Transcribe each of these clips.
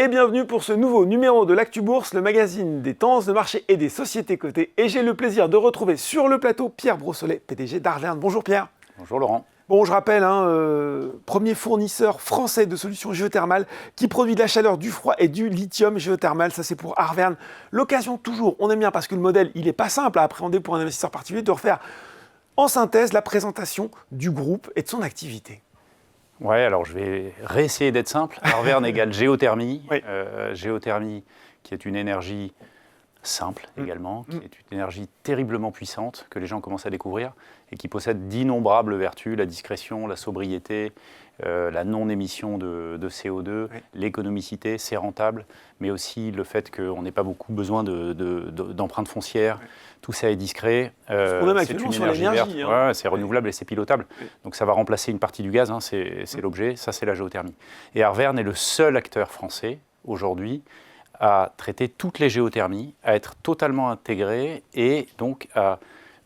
et bienvenue pour ce nouveau numéro de l'Actu Bourse, le magazine des tendances de marché et des sociétés cotées. Et j'ai le plaisir de retrouver sur le plateau Pierre Brossolet, PDG d'Arverne. Bonjour Pierre. Bonjour Laurent. Bon, je rappelle, premier fournisseur français de solutions géothermales qui produit de la chaleur, du froid et du lithium géothermal. Ça, c'est pour Arverne. L'occasion, toujours, on aime bien parce que le modèle, il n'est pas simple à appréhender pour un investisseur particulier, de refaire en synthèse la présentation du groupe et de son activité. Ouais, alors je vais réessayer d'être simple. Arverne égale géothermie. Oui. Géothermie qui est une énergie simple également, qui est une énergie terriblement puissante que les gens commencent à découvrir et qui possède d'innombrables vertus, la discrétion, la sobriété, la non-émission de CO2, l'économicité, c'est rentable, mais aussi le fait qu'on n'ait pas beaucoup besoin d'empreintes foncières. Tout ça est discret. C'est une énergie verte, c'est renouvelable et c'est pilotable. Donc ça va remplacer une partie du gaz, c'est l'objet, ça c'est la géothermie. Et Arverne est le seul acteur français aujourd'hui à traiter toutes les géothermies, à être totalement intégré et donc à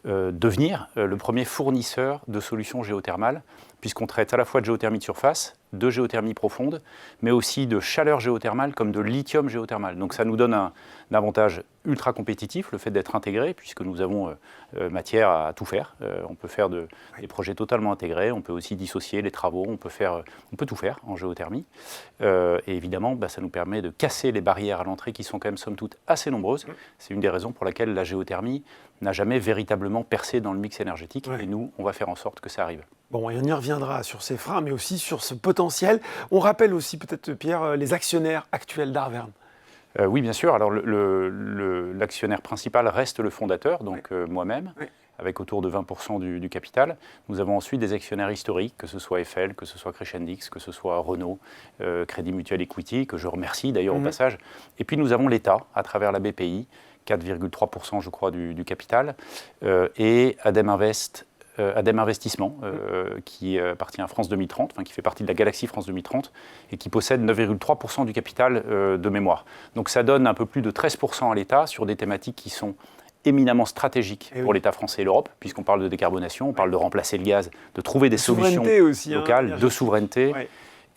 devenir le premier fournisseur de solutions géothermales, puisqu'on traite à la fois de géothermie de surface, de géothermie profonde, mais aussi de chaleur géothermale comme de lithium géothermal. Donc ça nous donne un avantage ultra compétitif, le fait d'être intégré, puisque nous avons matière à tout faire. On peut faire des projets totalement intégrés, on peut aussi dissocier les travaux, on peut tout faire en géothermie. Et évidemment, ça nous permet de casser les barrières à l'entrée qui sont quand même somme toute assez nombreuses. C'est une des raisons pour laquelle la géothermie n'a jamais véritablement percé dans le mix énergétique. Et nous, on va faire en sorte que ça arrive. Bon, et on y reviendra sur ces freins, mais aussi sur ce potentiel. On rappelle aussi peut-être, Pierre, les actionnaires actuels d'Arverne. Oui, bien sûr. Alors, l'actionnaire principal reste le fondateur, donc moi-même, avec autour de 20% du capital. Nous avons ensuite des actionnaires historiques, que ce soit Eiffel, que ce soit Crescendix, que ce soit Renault, Crédit Mutuel Equity, que je remercie d'ailleurs au passage. Et puis nous avons l'État, à travers la BPI, 4,3% je crois du capital, et Adem Investissement, qui appartient à France 2030, qui fait partie de la galaxie France 2030, et qui possède 9,3% du capital de mémoire. Donc ça donne un peu plus de 13% à l'État sur des thématiques qui sont éminemment stratégiques pour l'État français et l'Europe, puisqu'on parle de décarbonation, on parle de remplacer le gaz, de trouver des solutions aussi, locales, de souveraineté.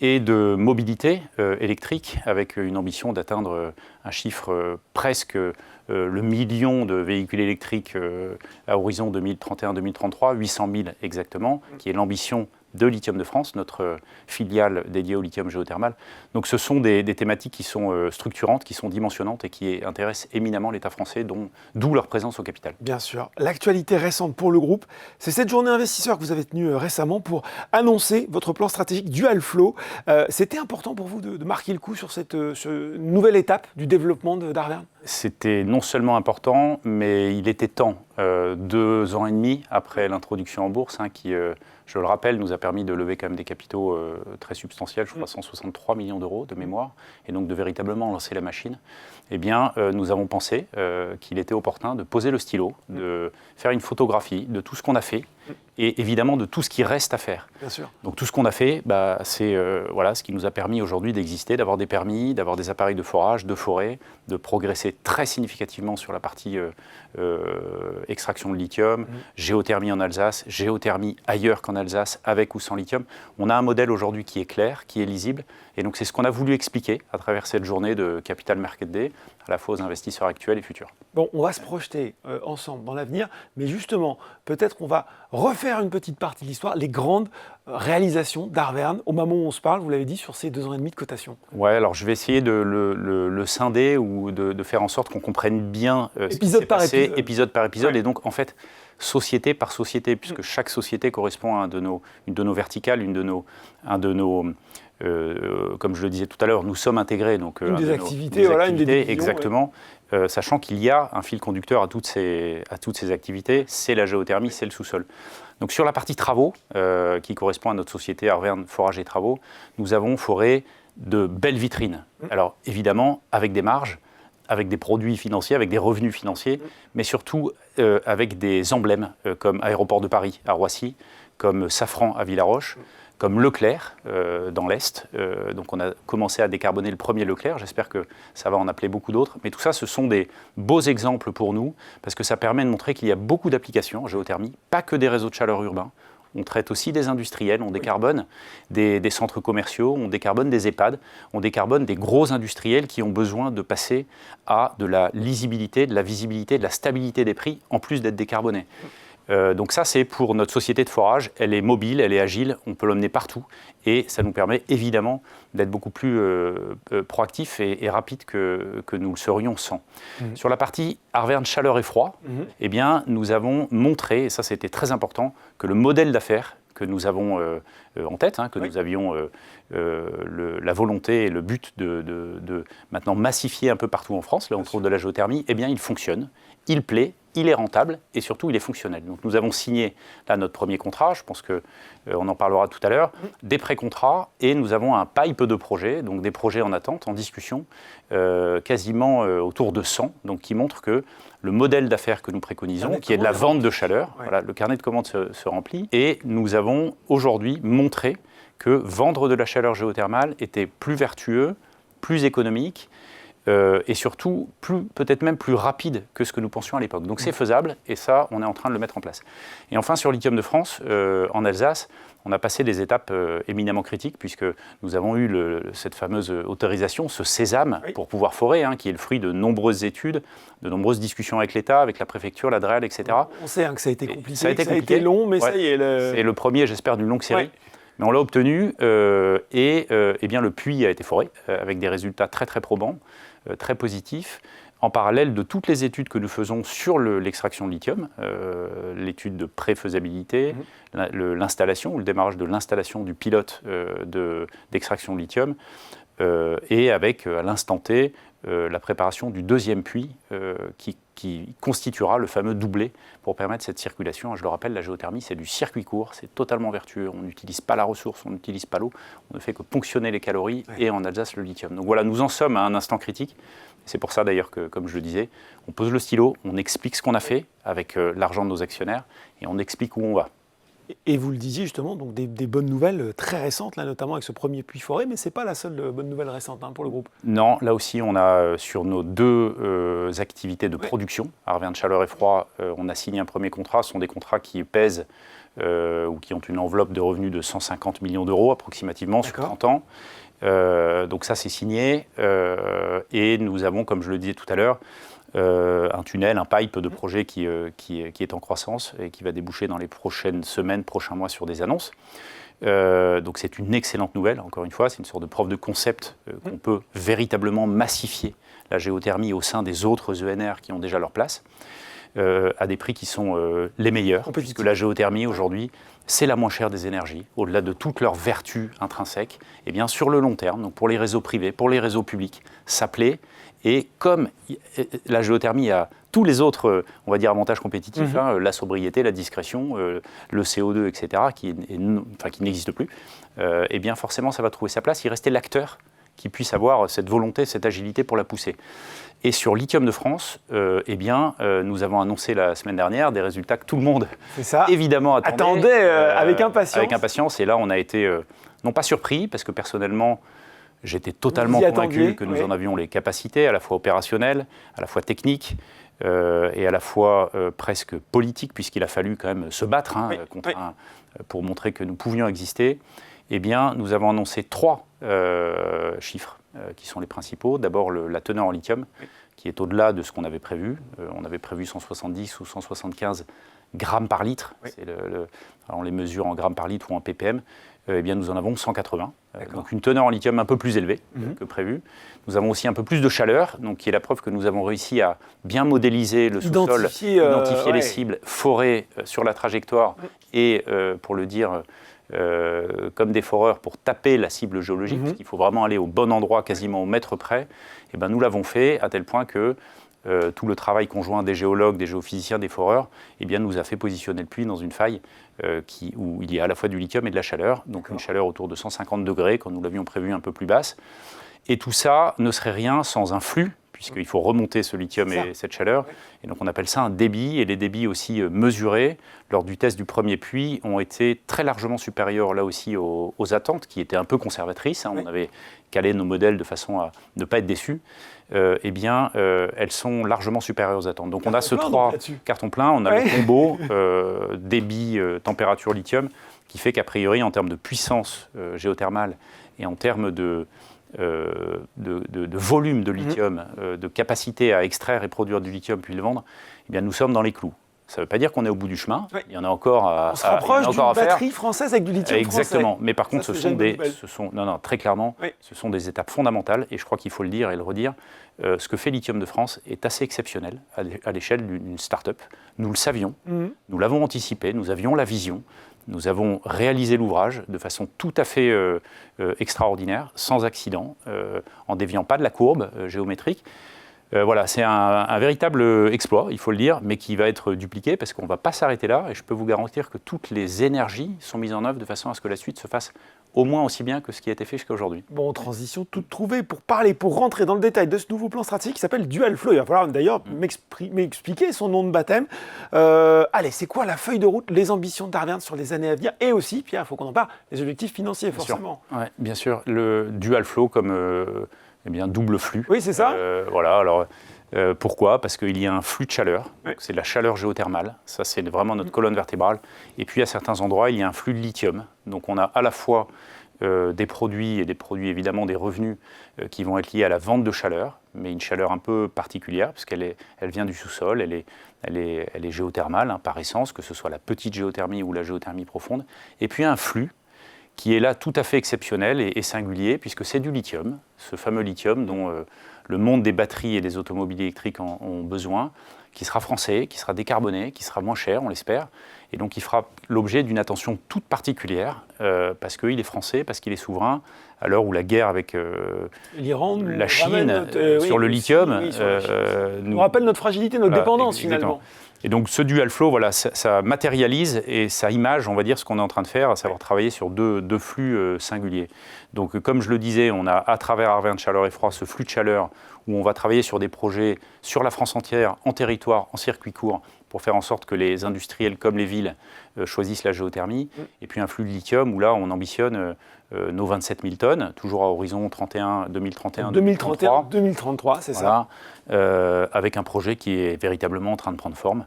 Et de mobilité électrique, avec une ambition d'atteindre un chiffre presque le million de véhicules électriques à horizon 2031-2033, 800 000 exactement, qui est l'ambition de Lithium de France, notre filiale dédiée au lithium géothermal. Donc ce sont des thématiques qui sont structurantes, qui sont dimensionnantes et qui intéressent éminemment l'État français, d'où leur présence au capital. Bien sûr. L'actualité récente pour le groupe, c'est cette journée investisseur que vous avez tenue récemment pour annoncer votre plan stratégique Dual Flow. C'était important pour vous de marquer le coup sur cette nouvelle étape du développement d'Arverne ? C'était non seulement important, mais il était temps. 2 ans et demi après l'introduction en bourse, qui, je le rappelle, nous a permis de lever quand même des capitaux très substantiels, je crois 163 millions d'euros de mémoire, et donc de véritablement lancer la machine. Eh bien, nous avons pensé qu'il était opportun de poser le stylo, de faire une photographie de tout ce qu'on a fait, et évidemment de tout ce qui reste à faire. Bien sûr. Donc tout ce qu'on a fait, c'est ce qui nous a permis aujourd'hui d'exister, d'avoir des permis, d'avoir des appareils de forage, de forêt, de progresser très significativement sur la partie extraction de lithium, géothermie en Alsace, géothermie ailleurs qu'en Alsace, avec ou sans lithium. On a un modèle aujourd'hui qui est clair, qui est lisible, et donc c'est ce qu'on a voulu expliquer à travers cette journée de Capital Market Day, à la fois aux investisseurs actuels et futurs. Bon, on va se projeter ensemble dans l'avenir, mais justement, peut-être qu'on va refaire une petite partie de l'histoire, les grandes réalisations d'Arverne, au moment où on se parle, vous l'avez dit, sur ces 2 ans et demi de cotation. Ouais, alors je vais essayer de le scinder ou de faire en sorte qu'on comprenne bien ce qui s'est passé, épisode par épisode, et donc en fait, société par société, puisque chaque société correspond à une de nos verticales, comme je le disais tout à l'heure, nous sommes intégrés, donc une des activités, une des divisions, exactement, sachant qu'il y a un fil conducteur à toutes ces activités, c'est la géothermie, c'est le sous-sol. Donc sur la partie travaux, qui correspond à notre société Arverne Forage et Travaux, nous avons foré de belles vitrines. Alors évidemment, avec des marges, avec des produits financiers, avec des revenus financiers, mais surtout avec des emblèmes comme Aéroport de Paris à Roissy, comme Safran à Villaroche, comme Leclerc dans l'Est. Donc on a commencé à décarboner le premier Leclerc, j'espère que ça va en appeler beaucoup d'autres. Mais tout ça, ce sont des beaux exemples pour nous, parce que ça permet de montrer qu'il y a beaucoup d'applications en géothermie, pas que des réseaux de chaleur urbains. on traite aussi des industriels, on décarbone des centres commerciaux, on décarbone des EHPAD, on décarbone des gros industriels qui ont besoin de passer à de la lisibilité, de la visibilité, de la stabilité des prix, en plus d'être décarbonés. Donc ça, c'est pour notre société de forage. Elle est mobile, elle est agile, on peut l'emmener partout. Et ça nous permet évidemment d'être beaucoup plus proactifs et rapides que nous le serions sans. Sur la partie Arverne chaleur et froid, eh bien, nous avons montré, et ça c'était très important, que le modèle d'affaires que nous avons en tête, que nous avions la volonté et le but de maintenant massifier un peu partout en France, là on trouve de la géothermie, eh bien il fonctionne, il plaît, il est rentable et surtout il est fonctionnel. Donc nous avons signé là notre premier contrat, je pense qu'on en parlera tout à l'heure, des pré-contrats et nous avons un pipe de projets, donc des projets en attente, en discussion, quasiment autour de 100, donc qui montrent que le modèle d'affaires que nous préconisons, qui est de la vente de chaleur, voilà, le carnet de commandes se remplit et nous avons aujourd'hui montré que vendre de la chaleur géothermale était plus vertueux, plus économique, et surtout peut-être même plus rapide que ce que nous pensions à l'époque. Donc c'est faisable et ça, on est en train de le mettre en place. Et enfin, sur Lithium de France, en Alsace, on a passé des étapes éminemment critiques puisque nous avons eu cette fameuse autorisation, ce sésame pour pouvoir forer, qui est le fruit de nombreuses études, de nombreuses discussions avec l'État, avec la préfecture, la DREAL, etc. On sait que ça a été compliqué, ça a été long, mais ça y est. C'est le premier, j'espère, d'une longue série. Mais on l'a obtenu et bien, le puits a été foré avec des résultats très très probants, très positifs, en parallèle de toutes les études que nous faisons sur l'extraction de lithium, l'étude de préfaisabilité, l'installation ou le démarrage de l'installation du pilote d'extraction de lithium, et avec à l'instant T la préparation du deuxième puits qui constituera le fameux doublé pour permettre cette circulation. Je le rappelle, la géothermie, c'est du circuit court, c'est totalement vertueux. On n'utilise pas la ressource, on n'utilise pas l'eau, on ne fait que ponctionner les calories et en Alsace le lithium. Donc voilà, nous en sommes à un instant critique. C'est pour ça d'ailleurs que, comme je le disais, on pose le stylo, on explique ce qu'on a fait avec l'argent de nos actionnaires et on explique où on va. Et vous le disiez justement, donc des bonnes nouvelles très récentes, là, notamment avec ce premier puits foré, mais ce n'est pas la seule bonne nouvelle récente pour le groupe. Non, là aussi, on a sur nos deux activités de production, Arverne chaleur et froid, on a signé un premier contrat. Ce sont des contrats qui pèsent ou qui ont une enveloppe de revenus de 150 millions d'euros approximativement sur 30 ans. Donc ça, c'est signé. Et nous avons, comme je le disais tout à l'heure, un tunnel, un pipe de projet qui est en croissance et qui va déboucher dans les prochaines semaines, prochains mois sur des annonces. Donc c'est une excellente nouvelle, encore une fois, c'est une sorte de preuve de concept qu'on peut véritablement massifier la géothermie au sein des autres ENR qui ont déjà leur place, à des prix qui sont les meilleurs, puisque la géothermie aujourd'hui, c'est la moins chère des énergies, au-delà de toutes leurs vertus intrinsèques. Et bien sur le long terme, donc pour les réseaux privés, pour les réseaux publics, ça plaît. Et comme la géothermie a tous les autres, on va dire, avantages compétitifs, la sobriété, la discrétion, le CO2, etc., qui n'existe plus, eh bien forcément ça va trouver sa place. Il restait l'acteur qui puisse avoir cette volonté, cette agilité pour la pousser. Et sur Lithium de France, nous avons annoncé la semaine dernière des résultats que tout le monde, évidemment, attendait avec impatience. Avec impatience. Et là, on a été, non pas surpris, parce que personnellement, j'étais totalement convaincu que nous en avions les capacités, à la fois opérationnelles, à la fois techniques, et à la fois presque politiques, puisqu'il a fallu quand même se battre pour montrer que nous pouvions exister. Eh bien, nous avons annoncé 3 chiffres qui sont les principaux. D'abord, la teneur en lithium, qui est au-delà de ce qu'on avait prévu. On avait prévu 170 ou 175 grammes par litre. Alors, on les mesure en grammes par litre ou en ppm. Eh bien, nous en avons 180. Donc une teneur en lithium un peu plus élevée que prévu. Nous avons aussi un peu plus de chaleur, donc qui est la preuve que nous avons réussi à bien modéliser le sous-sol, identifier les cibles, forer sur la trajectoire et, pour le dire comme des foreurs, pour taper la cible géologique, parce qu'il faut vraiment aller au bon endroit, quasiment au mètre près. Et ben, nous l'avons fait à tel point que tout le travail conjoint des géologues, des géophysiciens, des foreurs, eh bien, nous a fait positionner le puits dans une faille où il y a à la fois du lithium et de la chaleur, donc une chaleur autour de 150 degrés, quand nous l'avions prévu un peu plus basse. Et tout ça ne serait rien sans un flux, puisqu'il faut remonter ce lithium et cette chaleur. Et donc on appelle ça un débit, et les débits aussi mesurés lors du test du premier puits ont été très largement supérieurs là aussi aux attentes, qui étaient un peu conservatrices. On avait calé nos modèles de façon à ne pas être déçus. Elles sont largement supérieures aux attentes. Donc on a ce 3 cartons pleins, on a le combo débit, température, lithium. qui fait qu'a priori, en termes de puissance géothermale et en termes de volume de lithium, de capacité à extraire et produire du lithium puis le vendre, eh bien, nous sommes dans les clous. Ça ne veut pas dire qu'on est au bout du chemin. Oui. Il y en a encore à faire. On se rapproche d'une batterie française avec du lithium Exactement. français. Mais par contre, très clairement, oui. ce sont des étapes fondamentales. Et je crois qu'il faut le dire et le redire. Ce que fait Lithium de France est assez exceptionnel à l'échelle d'une start-up. Nous le savions. Nous l'avons anticipé. Nous avions la vision. Nous avons réalisé l'ouvrage de façon tout à fait extraordinaire, sans accident, en déviant pas de la courbe géométrique. Voilà, c'est un véritable exploit, il faut le dire, mais qui va être dupliqué parce qu'on ne va pas s'arrêter là. Et je peux vous garantir que toutes les énergies sont mises en œuvre de façon à ce que la suite se fasse au moins aussi bien que ce qui a été fait jusqu'à aujourd'hui. Bon, transition toute trouvée pour rentrer dans le détail de ce nouveau plan stratégique qui s'appelle Dual Flow. Il va falloir d'ailleurs m'expliquer son nom de baptême. Allez, c'est quoi la feuille de route, les ambitions d'Arverne sur les années à venir et aussi, Pierre, il faut qu'on en parle, les objectifs financiers, forcément. Ouais, bien sûr, le Dual Flow comme double flux. Oui, c'est ça. Voilà, alors pourquoi ? Parce qu'il y a un flux de chaleur, c'est de la chaleur géothermale, ça c'est vraiment notre colonne vertébrale. Et puis à certains endroits, il y a un flux de lithium. Donc on a à la fois des produits évidemment des revenus qui vont être liés à la vente de chaleur, mais une chaleur un peu particulière, parce qu'elle vient du sous-sol, elle est géothermale par essence, que ce soit la petite géothermie ou la géothermie profonde. Et puis un flux qui est là tout à fait exceptionnel et singulier, puisque c'est du lithium, ce fameux lithium dont le monde des batteries et des automobiles électriques ont besoin, qui sera français, qui sera décarboné, qui sera moins cher, on l'espère, et donc il fera l'objet d'une attention toute particulière, parce qu'il est français, parce qu'il est souverain, à l'heure où la guerre avec l'Iran, la Chine sur le lithium nous rappelle notre fragilité, notre dépendance finalement. Et donc ce Dual Flow, voilà, ça matérialise et ça image, on va dire, ce qu'on est en train de faire, à savoir travailler sur deux flux singuliers. Donc comme je le disais, on a à travers Arverne Chaleur et Froid ce flux de chaleur où on va travailler sur des projets sur la France entière, en territoire, en circuit court, pour faire en sorte que les industriels comme les villes choisissent la géothermie. Et puis un flux de lithium où là, on ambitionne nos 27 000 tonnes, toujours à horizon 2031-2033, c'est voilà, avec un projet qui est véritablement en train de prendre forme,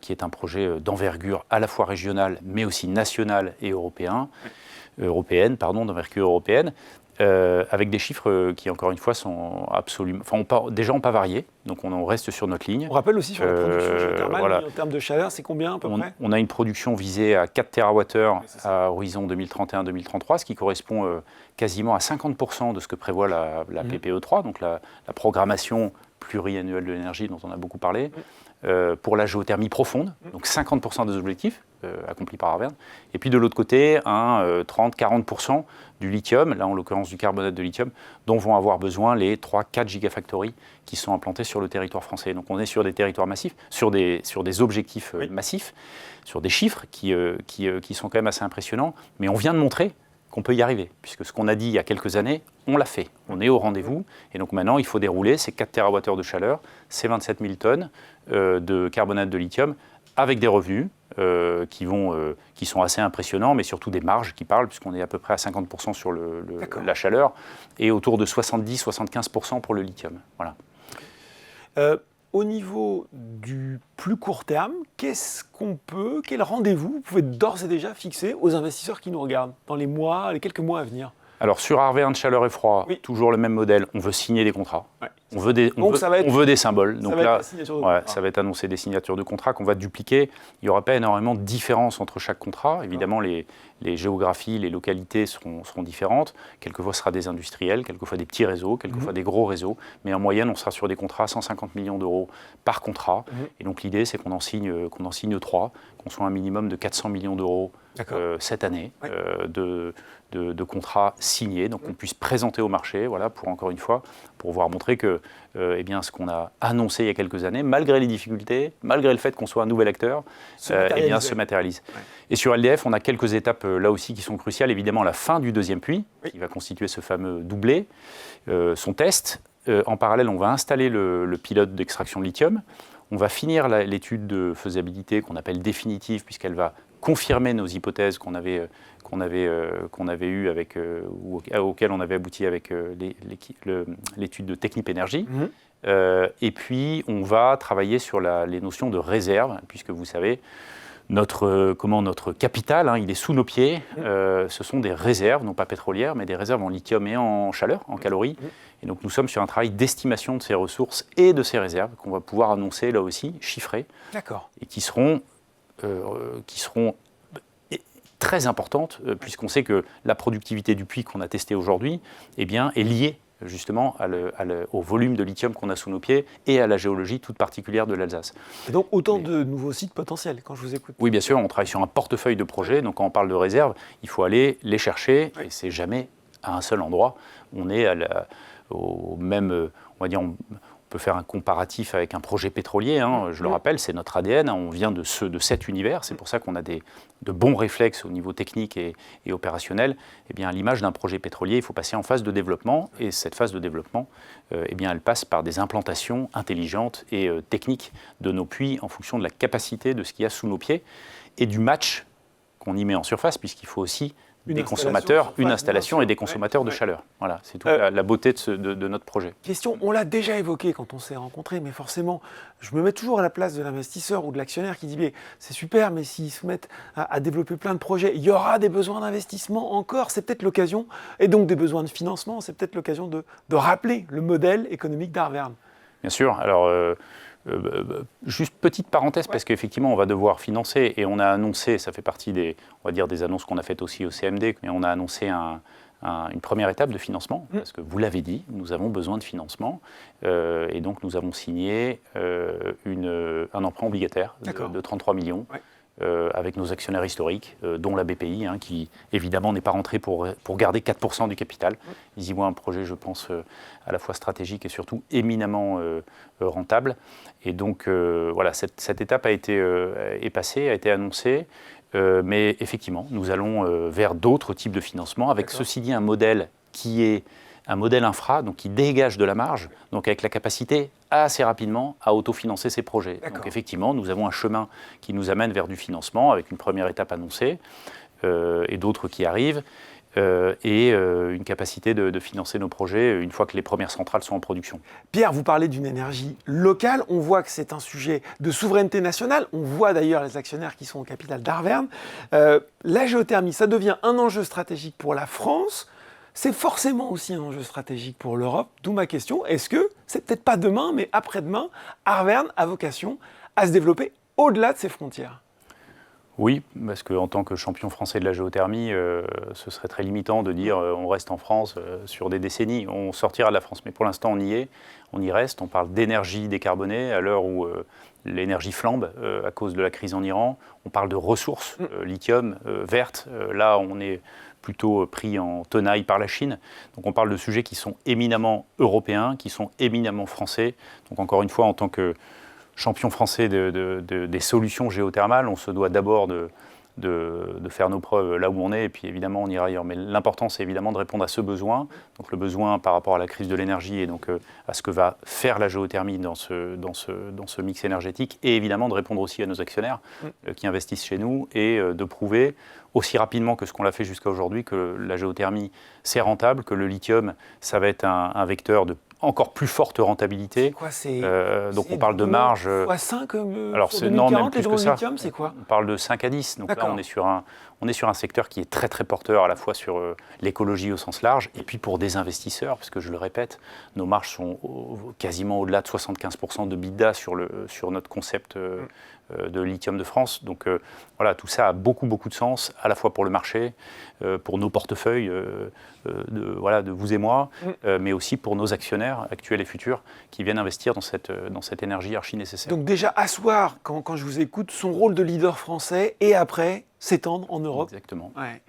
qui est un projet d'envergure à la fois régionale, mais aussi nationale et d'envergure européenne, avec des chiffres qui, encore une fois, sont absolument... déjà, n'ont pas varié, donc on reste sur notre ligne. On rappelle aussi sur la production géothermale, voilà. En termes de chaleur, c'est combien à peu près ? On a une production visée à 4 TWh à horizon 2031-2033, ce qui correspond quasiment à 50% de ce que prévoit la PPE3, donc la programmation pluriannuelle de l'énergie dont on a beaucoup parlé, pour la géothermie profonde, donc 50% des objectifs accomplis par Arverne. Et puis de l'autre côté, 30-40% du lithium, là en l'occurrence du carbonate de lithium, dont vont avoir besoin les 3-4 gigafactories qui sont implantés sur le territoire français. Donc on est sur des territoires massifs, sur des objectifs massifs, sur des chiffres qui sont quand même assez impressionnants, mais on vient de montrer qu'on peut y arriver, puisque ce qu'on a dit il y a quelques années, on l'a fait, on est au rendez-vous, et donc maintenant il faut dérouler ces 4 TWh de chaleur, ces 27 000 tonnes de carbonate de lithium, avec des revenus qui sont assez impressionnants, mais surtout des marges qui parlent, puisqu'on est à peu près à 50% sur la chaleur, et autour de 70-75% pour le lithium. Voilà. Au niveau du plus court terme, quel rendez-vous vous pouvez d'ores et déjà fixer aux investisseurs qui nous regardent dans les quelques mois à venir ? Alors sur Arverne Chaleur et Froid, toujours le même modèle, on veut signer des contrats. Ouais. On veut des symboles. Donc là, ça va être annoncé des signatures de contrats qu'on va dupliquer. Il n'y aura pas énormément de différence entre chaque contrat. Évidemment, les géographies, les localités seront différentes. Quelquefois, ce sera des industriels, quelquefois des petits réseaux, quelquefois des gros réseaux. Mais en moyenne, on sera sur des contrats à 150 millions d'euros par contrat. Et donc l'idée, c'est qu'on en signe 3, qu'on soit un minimum de 400 millions d'euros cette année de contrats signés, donc qu'on puisse présenter au marché, voilà, pour encore une fois, pour pouvoir montrer que ce qu'on a annoncé il y a quelques années, malgré les difficultés, malgré le fait qu'on soit un nouvel acteur, se matérialise. Ouais. Et sur LDF, on a quelques étapes là aussi qui sont cruciales. Évidemment, la fin du deuxième puits, qui va constituer ce fameux doublé, son test. En parallèle, on va installer le pilote d'extraction de lithium. On va finir l'étude de faisabilité qu'on appelle définitive, puisqu'elle va confirmer nos hypothèses qu'on avait eues auxquelles on avait abouti avec l'étude de Technip Energies. Et puis, on va travailler sur les notions de réserve, puisque vous savez, notre capital, hein, il est sous nos pieds. Ce sont des réserves, non pas pétrolières, mais des réserves en lithium et en chaleur, en calories. Et donc nous sommes sur un travail d'estimation de ces ressources et de ces réserves qu'on va pouvoir annoncer là aussi, chiffrées, et qui seront très importantes, puisqu'on sait que la productivité du puits qu'on a testé aujourd'hui est liée justement au volume de lithium qu'on a sous nos pieds et à la géologie toute particulière de l'Alsace. Et donc autant de nouveaux sites potentiels, quand je vous écoute. Oui, bien sûr, on travaille sur un portefeuille de projets, donc quand on parle de réserves, il faut aller les chercher, et c'est jamais à un seul endroit. On est au même, on va dire, on peut faire un comparatif avec un projet pétrolier, hein, je le rappelle, c'est notre ADN, hein, on vient de cet univers, c'est pour ça qu'on a de bons réflexes au niveau technique et opérationnel. Eh bien, à l'image d'un projet pétrolier, il faut passer en phase de développement, et cette phase de développement, elle passe par des implantations intelligentes et techniques de nos puits en fonction de la capacité de ce qu'il y a sous nos pieds et du match qu'on y met en surface, puisqu'il faut aussi des consommateurs, une installation et des consommateurs de chaleur. Voilà, c'est toute la beauté de notre projet. Question, on l'a déjà évoqué quand on s'est rencontrés, mais forcément, je me mets toujours à la place de l'investisseur ou de l'actionnaire qui dit « c'est super, mais s'ils se mettent à développer plein de projets, il y aura des besoins d'investissement encore, c'est peut-être l'occasion, et donc des besoins de financement, c'est peut-être l'occasion de rappeler le modèle économique d'Arverne. » Bien sûr, alors... juste petite parenthèse, parce qu'effectivement, on va devoir financer, et on a annoncé, ça fait partie des annonces qu'on a faites aussi au CMD, mais on a annoncé une première étape de financement, parce que vous l'avez dit, nous avons besoin de financement, et donc nous avons signé un emprunt obligataire de 33 millions. Avec nos actionnaires historiques, dont la BPI, hein, qui évidemment n'est pas rentrée pour garder 4% du capital. Ils y voient un projet, je pense, à la fois stratégique et surtout éminemment rentable. Et donc voilà, cette étape est passée, a été annoncée, mais effectivement, nous allons vers d'autres types de financement, avec ceci dit un modèle qui est un modèle infra, donc qui dégage de la marge, donc avec la capacité assez rapidement à autofinancer ces projets. Donc effectivement, nous avons un chemin qui nous amène vers du financement, avec une première étape annoncée, et d'autres qui arrivent, et une capacité de financer nos projets une fois que les premières centrales sont en production. Pierre, vous parlez d'une énergie locale, on voit que c'est un sujet de souveraineté nationale, on voit d'ailleurs les actionnaires qui sont au capital d'Arverne. La géothermie, ça devient un enjeu stratégique pour la France. C'est forcément aussi un enjeu stratégique pour l'Europe, d'où ma question, est-ce que, c'est peut-être pas demain, mais après-demain, Arverne a vocation à se développer au-delà de ses frontières ? Oui, parce qu'en tant que champion français de la géothermie, ce serait très limitant de dire on reste en France sur des décennies, on sortira de la France. Mais pour l'instant, on y est, on y reste, on parle d'énergie décarbonée à l'heure où l'énergie flambe à cause de la crise en Iran, on parle de ressources, lithium, vertes, là on est plutôt pris en tenaille par la Chine. Donc on parle de sujets qui sont éminemment européens, qui sont éminemment français. Donc encore une fois, en tant que champion français des solutions géothermales, on se doit d'abord de faire nos preuves là où on est, et puis évidemment on ira ailleurs. Mais l'important, c'est évidemment de répondre à ce besoin, donc le besoin par rapport à la crise de l'énergie et donc à ce que va faire la géothermie dans ce mix énergétique, et évidemment de répondre aussi à nos actionnaires qui investissent chez nous, et de prouver aussi rapidement que ce qu'on l'a fait jusqu'à aujourd'hui que la géothermie, c'est rentable, que le lithium, ça va être un vecteur de encore plus forte rentabilité. C'est quoi, donc on parle de marge. x5 alors sur c'est 2040, non, même plus que ça. lithium, c'est quoi ? On parle de 5 à 10. Donc là, on est sur un secteur qui est très très porteur à la fois sur l'écologie au sens large, et puis pour des investisseurs, parce que je le répète, nos marges sont quasiment au-delà de 75% de EBITDA sur notre concept de lithium de France. Donc voilà, tout ça a beaucoup de sens, à la fois pour le marché, pour nos portefeuilles, de vous et moi, mais aussi pour nos actionnaires actuels et futurs qui viennent investir dans cette énergie archi nécessaire. Donc déjà asseoir, quand je vous écoute, son rôle de leader français, et après s'étendre en Europe. Exactement. Ouais.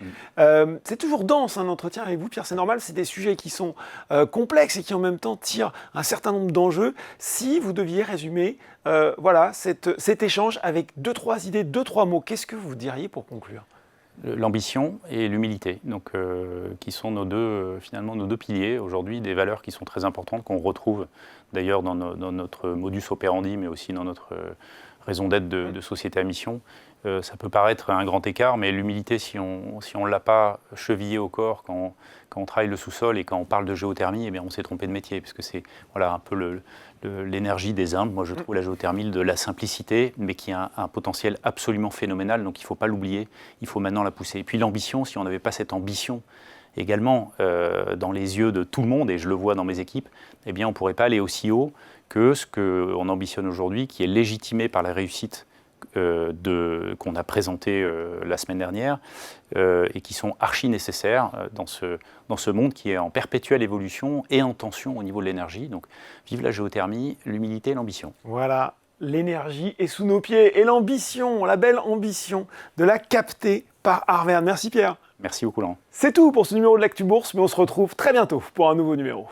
C'est toujours dense un entretien avec vous, Pierre, c'est normal, c'est des sujets qui sont complexes et qui en même temps tirent un certain nombre d'enjeux. Si vous deviez résumer cet échange avec 2-3 idées, 2-3 mots, qu'est-ce que vous diriez pour conclure ? L'ambition et l'humilité, donc qui sont nos deux piliers aujourd'hui, des valeurs qui sont très importantes, qu'on retrouve d'ailleurs dans notre modus operandi, mais aussi dans notre raison d'être de société à mission. Ça peut paraître un grand écart, mais l'humilité, si on ne l'a pas chevillée au corps quand on travaille le sous-sol et quand on parle de géothermie, eh bien on s'est trompé de métier, parce que c'est un peu l'énergie des Indes. Moi, je trouve la géothermie de la simplicité, mais qui a un potentiel absolument phénoménal, donc il ne faut pas l'oublier, il faut maintenant la pousser. Et puis l'ambition, si on n'avait pas cette ambition également dans les yeux de tout le monde, et je le vois dans mes équipes, eh bien on ne pourrait pas aller aussi haut que ce qu'on ambitionne aujourd'hui, qui est légitimé par la réussite qu'on a présenté la semaine dernière et qui sont archi nécessaires dans ce monde qui est en perpétuelle évolution et en tension au niveau de l'énergie. Donc vive la géothermie, l'humilité et l'ambition. Voilà, l'énergie est sous nos pieds et l'ambition, la belle ambition de la capter par Arverne. Merci Pierre. Merci beaucoup Laurent. C'est tout pour ce numéro de l'Actu Bourse, mais on se retrouve très bientôt pour un nouveau numéro.